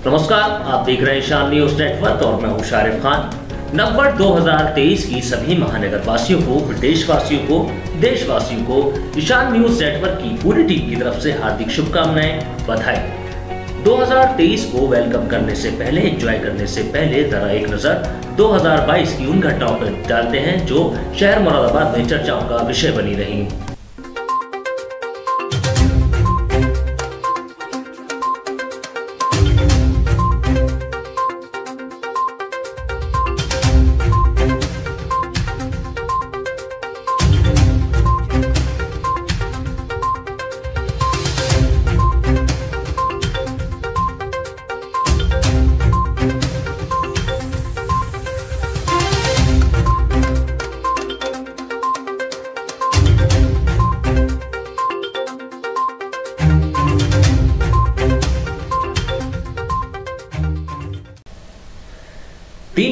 नमस्कार, आप देख रहे हैं ईशान न्यूज नेटवर्क और मैं हूं शारिफ खान। नवंबर 2023 की सभी महानगर वासियों को, प्रदेशवासियों को, देशवासियों को ईशान न्यूज नेटवर्क की पूरी टीम की तरफ से हार्दिक शुभकामनाएं, बधाई। 2023 को वेलकम करने से पहले, एंजॉय करने से पहले जरा एक नजर 2022 की उन घटनाओं पर डालते हैं जो शहर मुरादाबाद में चर्चाओं का विषय बनी रही।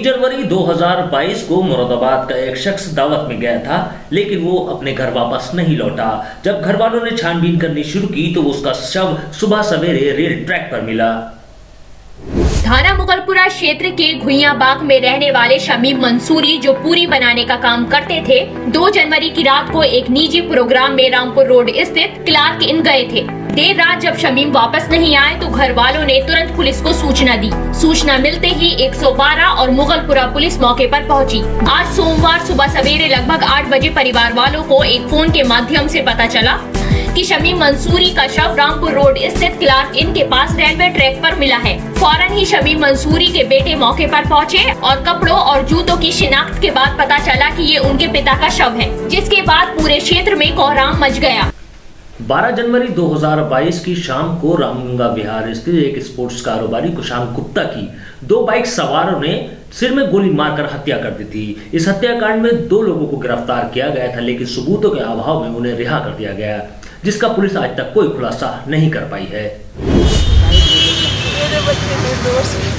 जनवरी 2022 को मुरादाबाद का एक शख्स दावत में गया था, लेकिन वो अपने घर वापस नहीं लौटा। जब घर वालों ने छानबीन करनी शुरू की तो उसका शव सुबह सवेरे रेल ट्रैक पर मिला। थाना मुगलपुरा क्षेत्र के घुइयाबाग में रहने वाले शमीम मंसूरी, जो पूरी बनाने का काम करते थे, 2 जनवरी की रात को एक निजी प्रोग्राम में रामपुर रोड स्थित क्लार्क इन गए थे। देर रात जब शमीम वापस नहीं आए तो घर वालों ने तुरंत पुलिस को सूचना दी। सूचना मिलते ही 112 और मुगलपुरा पुलिस मौके पर पहुंची। आज सोमवार सुबह सवेरे लगभग 8 बजे परिवार वालों को एक फोन के माध्यम से पता चला कि शमीम मंसूरी का शव रामपुर रोड स्थित क्लार्क इन के पास रेलवे ट्रैक पर मिला है। फौरन ही शमीम मंसूरी के बेटे मौके पर पहुंचे और कपड़ों और जूतों की शिनाख्त के बाद पता चला कि ये उनके पिता का शव है, जिसके बाद पूरे क्षेत्र में कोहराम मच गया। 12 जनवरी 2022 की शाम को रामगंगा विहार स्थित एक स्पोर्ट्स कारोबारी कुशांक गुप्ता की 2 बाइक सवारों ने सिर में गोली मारकर हत्या कर दी थी। इस हत्याकांड में 2 लोगों को गिरफ्तार किया गया था, लेकिन सबूतों के अभाव में उन्हें रिहा कर दिया गया, जिसका पुलिस आज तक कोई खुलासा नहीं कर पाई है। मेरे बच्चे निर्दोष हैं,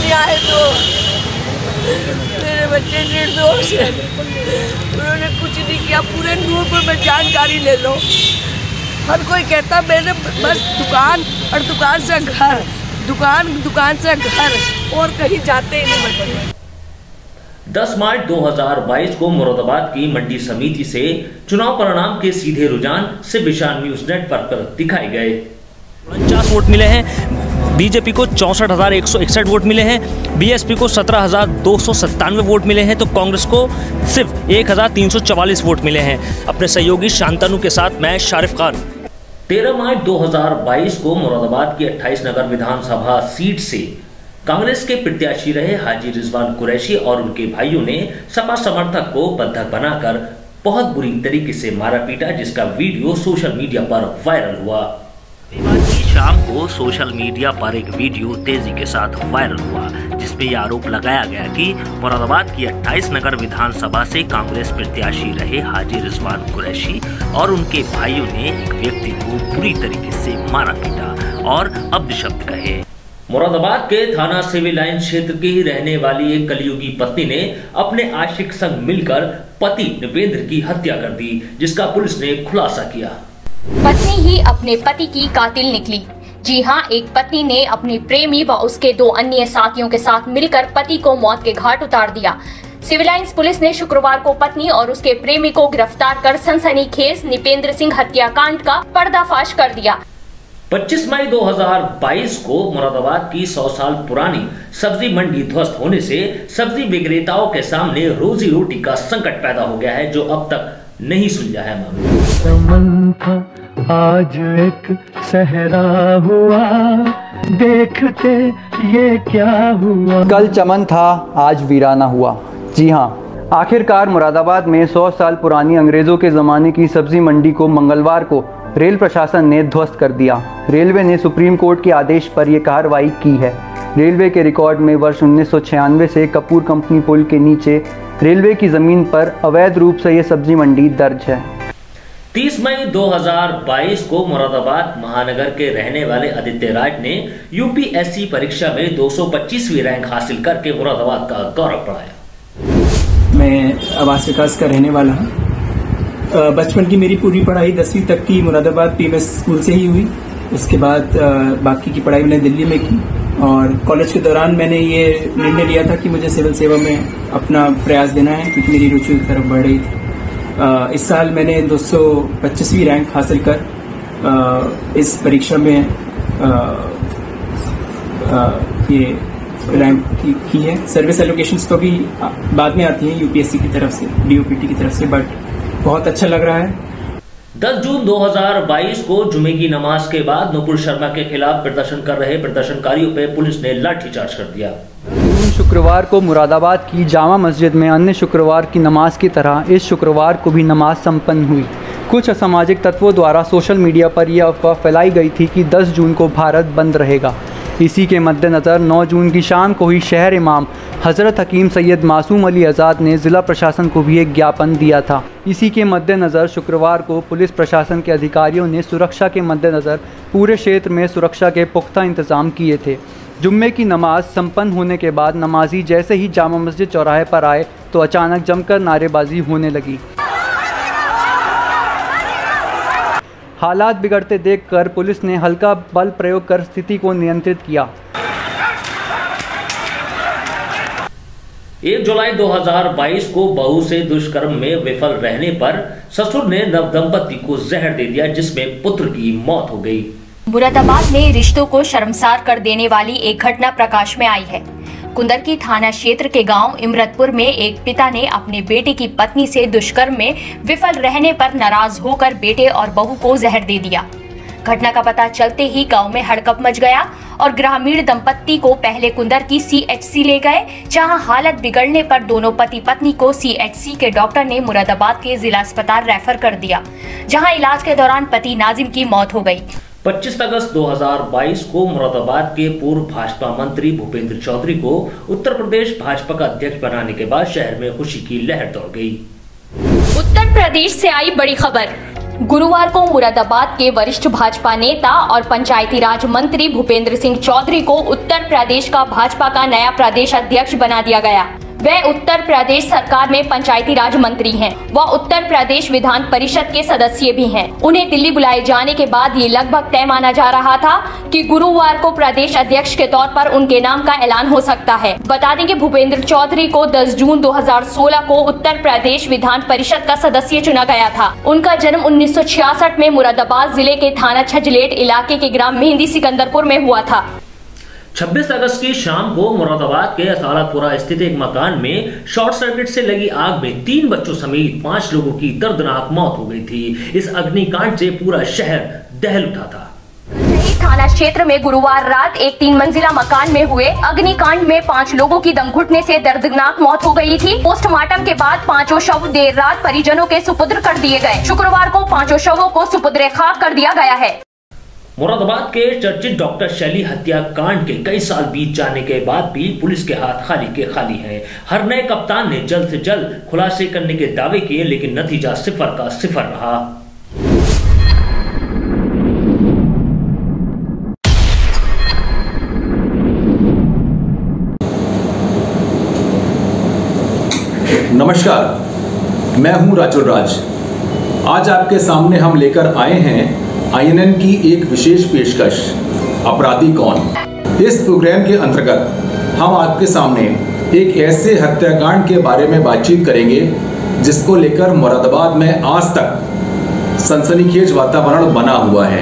न्याय दो, मेरे बच्चे निर्दोष हैं, उन्होंने कुछ नहीं किया। पूरे नूरपुर में जानकारी ले लो। हर कोई कहता मैंने बस दुकान और दुकान से घर, दुकान से घर, और कहीं जाते ही नहीं बच्चे। 10 मार्च 2022 को मुरादाबाद की मंडी समिति से चुनाव परिणाम के सीधे रुझान सिर्फ ईशान न्यूज नेटवर्क पर दिखाए गए। 49 वोट मिले हैं, बीजेपी को 64,161 वोट मिले हैं, बीएसपी को 17,297 वोट मिले हैं, तो कांग्रेस को सिर्फ 1,344 वोट मिले हैं। अपने सहयोगी शांतनु के साथ मैं शारिफ खान। 13 मार्च 2022 को मुरादाबाद की 28 नगर विधानसभा सीट से कांग्रेस के प्रत्याशी रहे हाजी रिजवान कुरैशी और उनके भाइयों ने सपा समर्थक को बंधक बनाकर बहुत बुरी तरीके से मारा पीटा, जिसका वीडियो सोशल मीडिया पर वायरल हुआ। शाम को सोशल मीडिया पर एक वीडियो तेजी के साथ वायरल हुआ, जिसमें यह आरोप लगाया गया कि मुरादाबाद की 28 नगर विधानसभा से कांग्रेस प्रत्याशी रहे हाजी रिजवान कुरैशी और उनके भाइयों ने एक व्यक्ति को बुरी तरीके से मारा पीटा और अपशब्द कहे। मुरादाबाद के थाना सिविल लाइन क्षेत्र की ही रहने वाली एक कलयुगी पत्नी ने अपने आशिक संग मिलकर पति निपेंद्र की हत्या कर दी, जिसका पुलिस ने खुलासा किया। पत्नी ही अपने पति की कातिल निकली। जी हां, एक पत्नी ने अपने प्रेमी व उसके 2 अन्य साथियों के साथ मिलकर पति को मौत के घाट उतार दिया। सिविल लाइंस पुलिस ने शुक्रवार को पत्नी और उसके प्रेमी को गिरफ्तार कर सनसनीखेज निपेंद्र सिंह हत्याकांड का पर्दाफाश कर दिया। 25 मई 2022 को मुरादाबाद की 100 साल पुरानी सब्जी मंडी ध्वस्त होने से सब्जी विक्रेताओं के सामने रोजी रोटी का संकट पैदा हो गया है, जो अब तक नहीं सुलझा है। चमन था आज एक सहरा हुआ, देखते ये क्या हुआ। कल चमन था आज वीराना हुआ। जी हाँ, आखिरकार मुरादाबाद में 100 साल पुरानी अंग्रेजों के ज़माने की सब्जी मंडी को मंगलवार को रेल प्रशासन ने ध्वस्त कर दिया। रेलवे ने सुप्रीम कोर्ट के आदेश पर यह कार्रवाई की है। रेलवे के रिकॉर्ड में वर्ष 1996 से कपूर कंपनी पुल के नीचे रेलवे की जमीन पर अवैध रूप से यह सब्जी मंडी दर्ज है। 30 मई 2022 को मुरादाबाद महानगर के रहने वाले आदित्य राज ने यूपीएससी परीक्षा में 225वीं रैंक हासिल करके मुरादाबाद का गौरव बढ़ाया। मैं आवास विकास का रहने वाला हूँ। बचपन की मेरी पूरी पढ़ाई 10वीं तक की मुरादाबाद पीएमएस स्कूल से ही हुई। उसके बाद बाकी की पढ़ाई मैंने दिल्ली में की और कॉलेज के दौरान मैंने ये निर्णय लिया था कि मुझे सिविल सेवा में अपना प्रयास देना है क्योंकि मेरी रुचि की तरफ बढ़ रही थी। इस साल मैंने 225वीं रैंक हासिल कर इस परीक्षा में ये रैंक की है। सर्विस एलोकेशंस तो भी बाद में आती हैं यूपीएससी की तरफ से, डीओपीटी की तरफ से, बट बहुत अच्छा लग रहा है। 10 जून 2022 को जुमे की नमाज के बाद नुपुर शर्मा के खिलाफ प्रदर्शन कर रहे प्रदर्शनकारियों पर पुलिस ने लाठीचार्ज कर दिया। शुक्रवार को मुरादाबाद की जामा मस्जिद में अन्य शुक्रवार की नमाज की तरह इस शुक्रवार को भी नमाज संपन्न हुई। कुछ असामाजिक तत्वों द्वारा सोशल मीडिया पर यह अफवाह फैलाई गई थी कि 10 जून को भारत बंद रहेगा। इसी के मद्देनज़र 9 जून की शाम को ही शहर इमाम हज़रत हकीम सैयद मासूम अली आज़ाद ने ज़िला प्रशासन को भी एक ज्ञापन दिया था। इसी के मद्देनज़र शुक्रवार को पुलिस प्रशासन के अधिकारियों ने सुरक्षा के मद्देनज़र पूरे क्षेत्र में सुरक्षा के पुख्ता इंतज़ाम किए थे। जुम्मे की नमाज संपन्न होने के बाद नमाजी जैसे ही जामा मस्जिद चौराहे पर आए तो अचानक जमकर नारेबाजी होने लगी। हालात बिगड़ते देखकर पुलिस ने हल्का बल प्रयोग कर स्थिति को नियंत्रित किया। 1 जुलाई 2022 को बहू से दुष्कर्म में विफल रहने पर ससुर ने नवदंपति को जहर दे दिया, जिसमें पुत्र की मौत हो गई। मुरादाबाद में रिश्तों को शर्मसार कर देने वाली एक घटना प्रकाश में आई है। कुंदरकी थाना क्षेत्र के गांव इमरतपुर में एक पिता ने अपने बेटे की पत्नी से दुष्कर्म में विफल रहने पर नाराज होकर बेटे और बहू को जहर दे दिया। घटना का पता चलते ही गांव में हड़कंप मच गया और ग्रामीण दंपत्ति को पहले कुंदरकी सीएचसी ले गए, जहां हालत बिगड़ने पर दोनों पति पत्नी को सीएचसी के डॉक्टर ने मुरादाबाद के जिला अस्पताल रेफर कर दिया, जहां इलाज के दौरान पति नाजिम की मौत हो गई। 25 अगस्त 2022 को मुरादाबाद के पूर्व भाजपा मंत्री भूपेंद्र चौधरी को उत्तर प्रदेश भाजपा का अध्यक्ष बनाने के बाद शहर में खुशी की लहर दौड़ गई। उत्तर प्रदेश से आई बड़ी खबर। गुरुवार को मुरादाबाद के वरिष्ठ भाजपा नेता और पंचायती राज मंत्री भूपेंद्र सिंह चौधरी को उत्तर प्रदेश का भाजपा का नया प्रदेश अध्यक्ष बना दिया गया। वह उत्तर प्रदेश सरकार में पंचायती राज मंत्री हैं। वह उत्तर प्रदेश विधान परिषद के सदस्य भी हैं। उन्हें दिल्ली बुलाए जाने के बाद ये लगभग तय माना जा रहा था कि गुरुवार को प्रदेश अध्यक्ष के तौर पर उनके नाम का ऐलान हो सकता है। बता दें कि भूपेंद्र चौधरी को 10 जून 2016 को उत्तर प्रदेश विधान परिषद का सदस्य चुना गया था। उनका जन्म 1966 में मुरादाबाद जिले के थाना छजलेट इलाके के ग्राम मेहंदी सिकंदरपुर में हुआ था। 26 अगस्त की शाम को मुरादाबाद के असालतपुरा स्थित एक मकान में शॉर्ट सर्किट से लगी आग में 3 बच्चों समेत 5 लोगों की दर्दनाक मौत हो गई थी। इस अग्निकांड से पूरा शहर दहल उठा था। थाना क्षेत्र में गुरुवार रात एक 3 मंजिला मकान में हुए अग्निकांड में 5 लोगों की दम घुटने से दर्दनाक मौत हो गई थी। पोस्टमार्टम के बाद 5 शव देर रात परिजनों के सुपुर्द कर दिए गए। शुक्रवार को 5 शवों को सुपुर्द खाक कर दिया गया है। मुरादाबाद के चर्चित डॉक्टर शैली हत्याकांड के कई साल बीत जाने के बाद भी पुलिस के हाथ खाली के खाली हैं। हर नए कप्तान ने जल्द से जल्द खुलासे करने के दावे किए, लेकिन नतीजा सिफर का सिफर रहा। नमस्कार, मैं हूं राजू राज। आज आपके सामने हम लेकर आए हैं INN की एक विशेष पेशकश, अपराधी कौन। इस प्रोग्राम के अंतर्गत हम आपके सामने एक ऐसे हत्याकांड के बारे में बातचीत करेंगे जिसको लेकर मुरादाबाद में आज तक सनसनीखेज वातावरण बना हुआ है।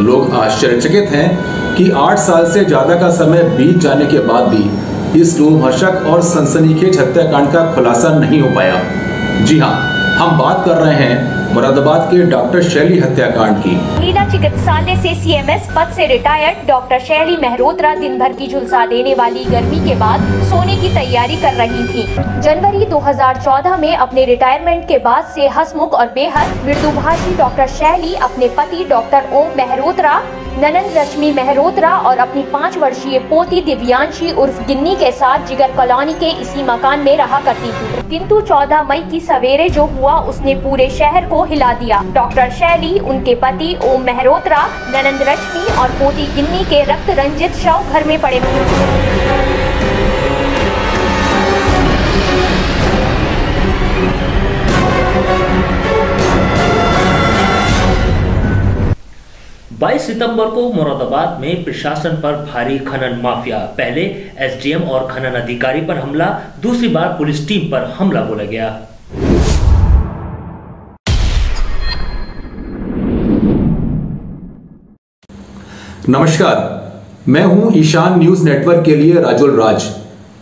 लोग आश्चर्यचकित हैं कि 8 साल से ज़्यादा का समय बीत जाने के बाद भी इस रोमहर्षक और सनसनीखेज हत्याकांड का खुलासा नहीं हो पाया। जी हाँ, हम बात कर रहे हैं मुरादाबाद के डॉक्टर शैली हत्याकांड की। महिला चिकित्सालय से CMS पद से रिटायर्ड डॉक्टर शैली मेहरोत्रा दिन भर की झुलसा देने वाली गर्मी के बाद सोने की तैयारी कर रही थी। जनवरी 2014 में अपने रिटायरमेंट के बाद से हंसमुख और बेहद मृदुभाषी डॉक्टर शैली अपने पति डॉक्टर ओम मेहरोत्रा, ननंद रश्मि मेहरोत्रा और अपनी 5 वर्षीय पोती दिव्यांशी उर्फ गिन्नी के साथ जिगर कॉलोनी के इसी मकान में रहा करती थी। किंतु 14 मई की सवेरे जो हुआ उसने पूरे शहर को हिला दिया। डॉक्टर शैली, उनके पति ओम मेहरोत्रा, ननंद रश्मि और पोती गिन्नी के रक्त रंजित शव घर में पड़े हुए। 22 22 सितंबर को मुरादाबाद में प्रशासन पर भारी खनन माफिया, पहले एसडीएम और खनन अधिकारी पर हमला, दूसरी बार पुलिस टीम पर हमला बोला गया। नमस्कार, मैं हूं ईशान न्यूज नेटवर्क के लिए राजुल राज।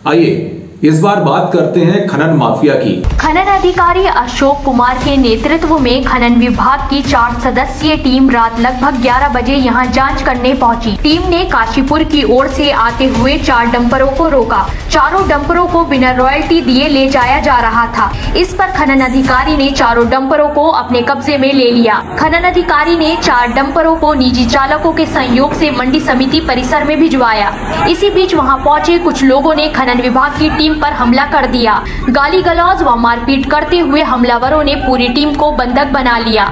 आइए इस बार बात करते हैं खनन माफिया की। खनन अधिकारी अशोक कुमार के नेतृत्व में खनन विभाग की 4 सदस्यीय टीम रात लगभग 11 बजे यहां जांच करने पहुंची। टीम ने काशीपुर की ओर से आते हुए 4 डंपरों को रोका। चारों डंपरों को बिना रॉयल्टी दिए ले जाया जा रहा था। इस पर खनन अधिकारी ने चारों डंपरों को अपने कब्जे में ले लिया। खनन अधिकारी ने 4 डंपरों को निजी चालकों के सहयोग से मंडी समिति परिसर में भिजवाया। इसी बीच वहां पहुंचे कुछ लोगों ने खनन विभाग की टीम पर हमला कर दिया। गाली गलौज व मारपीट करते हुए हमलावरों ने पूरी टीम को बंधक बना लिया।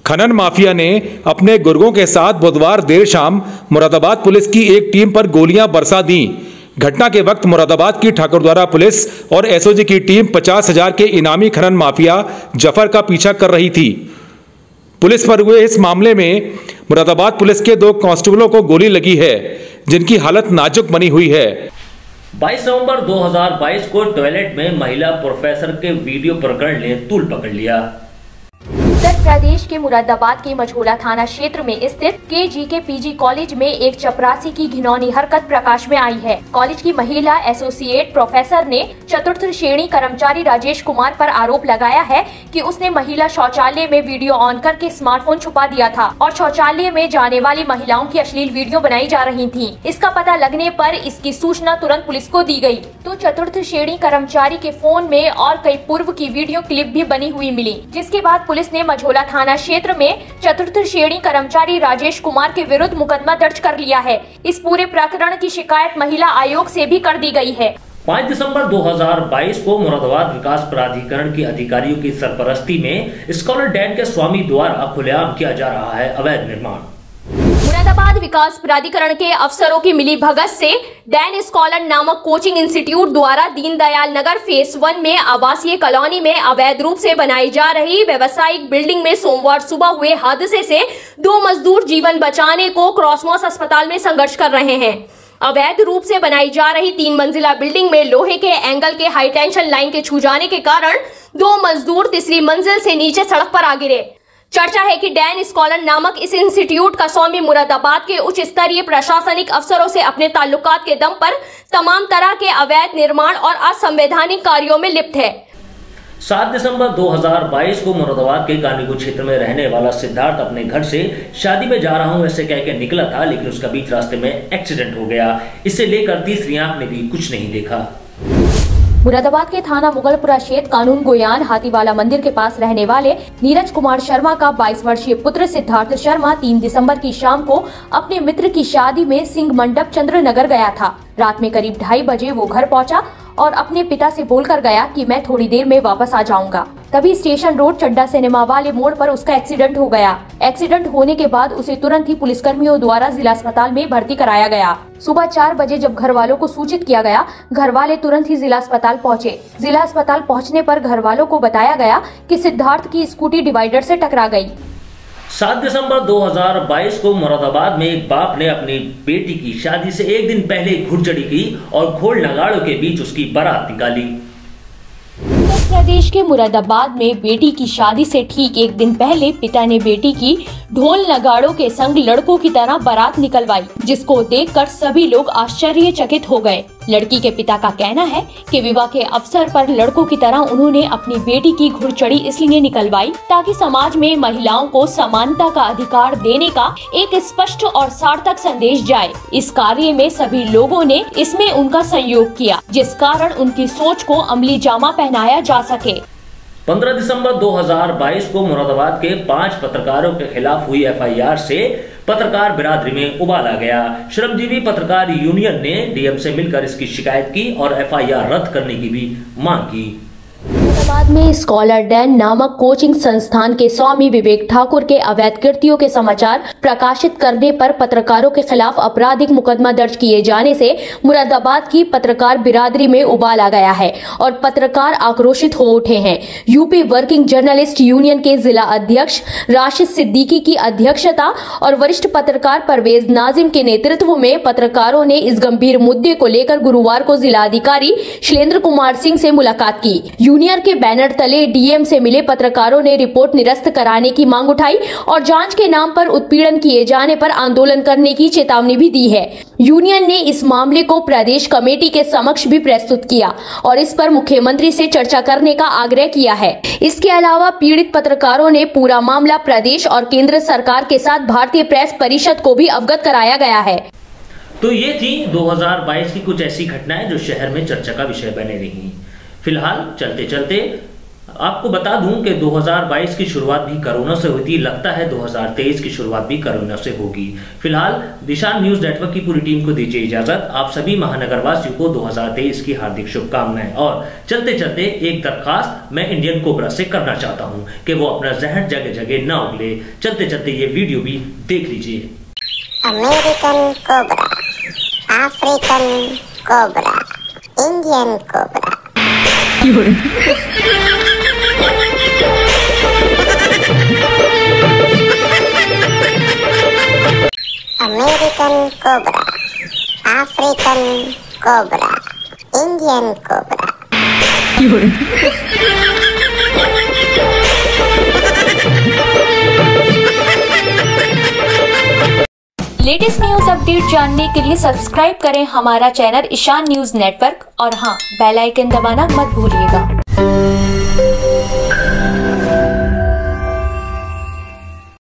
खनन माफिया ने अपने गुर्गों के साथ बुधवार देर शाम मुरादाबाद पुलिस की एक टीम पर गोलियां बरसा दी। घटना के वक्त मुरादाबाद की ठाकुरद्वारा पुलिस और एसओजी की टीम 50,000 के इनामी खनन माफिया जफर का पीछा कर रही थी। पुलिस पर हुए इस मामले में मुरादाबाद पुलिस के 2 कांस्टेबलों को गोली लगी है, जिनकी हालत नाजुक बनी हुई है। 22 नवंबर 2022 को टॉयलेट में महिला प्रोफेसर के वीडियो प्रकरण ने तूल पकड़ लिया। उत्तर प्रदेश के मुरादाबाद के मझोला थाना क्षेत्र में स्थित केजीके पीजी कॉलेज में एक चपरासी की घिनौनी हरकत प्रकाश में आई है। कॉलेज की महिला एसोसिएट प्रोफेसर ने चतुर्थ श्रेणी कर्मचारी राजेश कुमार पर आरोप लगाया है कि उसने महिला शौचालय में वीडियो ऑन करके स्मार्टफोन छुपा दिया था और शौचालय में जाने वाली महिलाओं की अश्लील वीडियो बनाई जा रही थी। इसका पता लगने पर इसकी सूचना तुरंत पुलिस को दी गयी, तो चतुर्थ श्रेणी कर्मचारी के फोन में और कई पूर्व की वीडियो क्लिप भी बनी हुई मिली, जिसके बाद पुलिस ने मझोला थाना क्षेत्र में चतुर्थ श्रेणी कर्मचारी राजेश कुमार के विरुद्ध मुकदमा दर्ज कर लिया है। इस पूरे प्रकरण की शिकायत महिला आयोग से भी कर दी गई है। 5 दिसंबर 2022 को मुरादाबाद विकास प्राधिकरण के अधिकारियों की सरपरस्ती में स्कॉलर डैन के स्वामी द्वारा खुलेआम किया जा रहा है अवैध निर्माण। मुरादाबाद विकास प्राधिकरण के अफसरों की मिली भगत से डैन स्कॉलर नामक कोचिंग इंस्टीट्यूट द्वारा दीनदयाल नगर फेज 1 में आवासीय कॉलोनी में अवैध रूप से बनाई जा रही व्यवसायिक बिल्डिंग में सोमवार सुबह हुए हादसे से 2 मजदूर जीवन बचाने को क्रॉसमॉस अस्पताल में संघर्ष कर रहे हैं। अवैध रूप से बनाई जा रही 3 मंजिला बिल्डिंग में लोहे के एंगल के हाई टेंशन लाइन के छू जाने के कारण 2 मजदूर तीसरी मंजिल से नीचे सड़क पर आ गिरे। चर्चा है कि डैन स्कॉलर नामक इस इंस्टीट्यूट का स्वामी मुरादाबाद के उच्च स्तरीय प्रशासनिक अफसरों से अपने ताल्लुकात के दम पर तमाम तरह के अवैध निर्माण और असंवैधानिक कार्यों में लिप्त है। 7 दिसंबर 2022 को मुरादाबाद के कानीगंज क्षेत्र में रहने वाला सिद्धार्थ अपने घर से शादी में जा रहा हूं ऐसे कह के निकला था, लेकिन उसका बीच रास्ते में एक्सीडेंट हो गया। इससे लेकर तीसरी आंख ने भी कुछ नहीं देखा। मुरादाबाद के थाना मुगलपुरा क्षेत्र कानून गोयान हाथीवाला मंदिर के पास रहने वाले नीरज कुमार शर्मा का 22 वर्षीय पुत्र सिद्धार्थ शर्मा 3 दिसंबर की शाम को अपने मित्र की शादी में सिंह मंडप चंद्रनगर गया था। रात में करीब 2:30 बजे वो घर पहुंचा और अपने पिता से बोलकर गया कि मैं थोड़ी देर में वापस आ जाऊंगा। तभी स्टेशन रोड चड्डा सिनेमा वाले मोड़ पर उसका एक्सीडेंट हो गया। एक्सीडेंट होने के बाद उसे तुरंत ही पुलिसकर्मियों द्वारा जिला अस्पताल में भर्ती कराया गया। सुबह 4 बजे जब घर वालों को सूचित किया गया, घर वाले तुरंत ही जिला अस्पताल पहुंचे। जिला अस्पताल पहुंचने पर घर वालों को बताया गया कि सिद्धार्थ की स्कूटी डिवाइडर से टकरा गई। 7 दिसंबर 2022 को मुरादाबाद में एक बाप ने अपनी बेटी की शादी से एक दिन पहले घुड़चढ़ी की और ढोल नगाड़ों के बीच उसकी बारात निकाली। उत्तर प्रदेश के मुरादाबाद में बेटी की शादी से ठीक एक दिन पहले पिता ने बेटी की ढोल नगाड़ों के संग लड़कों की तरह बारात निकलवाई, जिसको देखकर सभी लोग आश्चर्यचकित हो गए। लड़की के पिता का कहना है कि विवाह के अवसर पर लड़कों की तरह उन्होंने अपनी बेटी की घुड़चढ़ी इसलिए निकलवाई ताकि समाज में महिलाओं को समानता का अधिकार देने का एक स्पष्ट और सार्थक संदेश जाए। इस कार्य में सभी लोगों ने इसमें उनका सहयोग किया, जिस कारण उनकी सोच को अमली जामा पहनाया जा सके। 15 दिसंबर 2022 को मुरादाबाद के 5 पत्रकारों के खिलाफ हुई एफआईआर से पत्रकार बिरादरी में उबाल आ गया। श्रमजीवी पत्रकार यूनियन ने डीएम से मिलकर इसकी शिकायत की और एफआईआर रद्द करने की भी मांग की। मुरादाबाद में स्कॉलर डैन नामक कोचिंग संस्थान के स्वामी विवेक ठाकुर के अवैध कृत्यों के समाचार प्रकाशित करने पर पत्रकारों के खिलाफ आपराधिक मुकदमा दर्ज किए जाने से मुरादाबाद की पत्रकार बिरादरी में उबाल आ गया है और पत्रकार आक्रोशित हो उठे हैं। यूपी वर्किंग जर्नलिस्ट यूनियन के जिला अध्यक्ष राशिद सिद्दीकी की अध्यक्षता और वरिष्ठ पत्रकार परवेज नाजिम के नेतृत्व में पत्रकारों ने इस गंभीर मुद्दे को लेकर गुरुवार को जिलाधिकारी शैलेंद्र कुमार सिंह से मुलाकात की। यूनियन के बैनर तले डीएम से मिले पत्रकारों ने रिपोर्ट निरस्त कराने की मांग उठाई और जांच के नाम पर उत्पीड़न किए जाने पर आंदोलन करने की चेतावनी भी दी है। यूनियन ने इस मामले को प्रदेश कमेटी के समक्ष भी प्रस्तुत किया और इस पर मुख्यमंत्री से चर्चा करने का आग्रह किया है। इसके अलावा पीड़ित पत्रकारों ने पूरा मामला प्रदेश और केंद्र सरकार के साथ भारतीय प्रेस परिषद को भी अवगत कराया गया है। तो ये थी 2022 की कुछ ऐसी घटनाएं जो शहर में चर्चा का विषय बने रही। फिलहाल चलते चलते आपको बता दूं कि 2022 की शुरुआत भी कोरोना से हुई थी। लगता है 2023 की शुरुआत भी कोरोना से होगी। फिलहाल दिशा न्यूज नेटवर्क की पूरी टीम को दीजिए इजाजत। आप सभी महानगर वासियों को 2023 की हार्दिक शुभकामनाएं। और चलते चलते एक दरखास्त मैं इंडियन कोबरा से करना चाहता हूं कि वो अपना जहर जगह जगह ना उगले। चलते चलते ये वीडियो भी देख लीजिए। American cobra, African cobra, Indian cobra. American cobra, African cobra, Indian cobra. Latest news update जानने के लिए सब्सक्राइब करें हमारा चैनल ईशान न्यूज नेटवर्क और हाँ, बेल आइकन दबाना मत भूलिएगा।